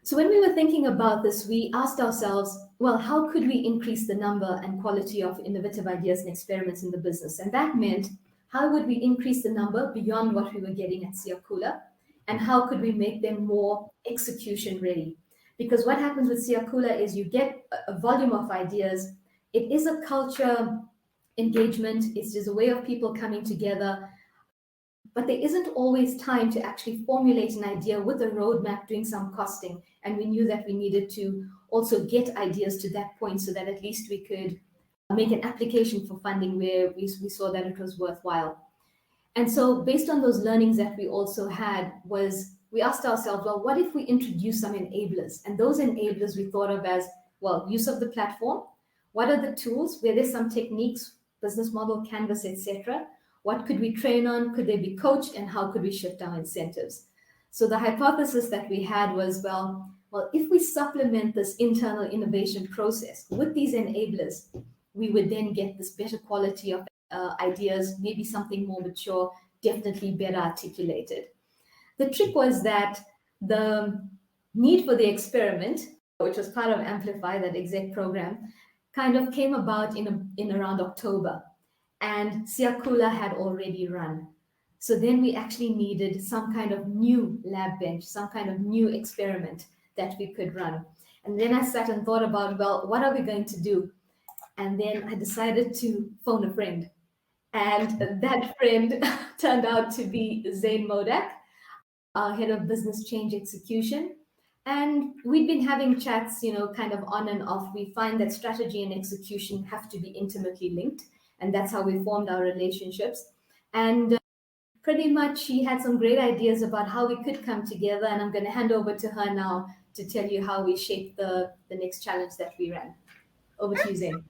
So when we were thinking about this, we asked ourselves, well, how could we increase the number and quality of innovative ideas and experiments in the business? And that meant, how would we increase the number beyond what we were getting at Siakula? And how could we make them more execution ready? Because what happens with Siakula is you get a volume of ideas. It is a culture engagement. It's just a way of people coming together, but there isn't always time to actually formulate an idea with a roadmap, doing some costing. And we knew that we needed to also get ideas to that point so that at least we could make an application for funding where we saw that it was worthwhile. And so based on those learnings that we also had was we asked ourselves, well, what if we introduce some enablers? And those enablers we thought of as, well, use of the platform. What are the tools? Where there's some techniques, business model, canvas, etc. What could we train on? Could they be coached? And how could we shift our incentives? So the hypothesis that we had was, well, if we supplement this internal innovation process with these enablers, we would then get this better quality of ideas, maybe something more mature, definitely better articulated. The trick was that the need for the experiment, which was part of Amplify, that exec program, kind of came about in around October. And Siakula had already run. So then we actually needed some kind of new lab bench, some kind of new experiment that we could run. And then I sat and thought about, well, what are we going to do? And then I decided to phone a friend. And that friend turned out to be Zain Modak, our head of business change execution. And we've been having chats, kind of on and off. We find that strategy and execution have to be intimately linked. And that's how we formed our relationships. And pretty much she had some great ideas about how we could come together. And I'm going to hand over to her now to tell you how we shaped the next challenge that we ran. Over to you, Zain.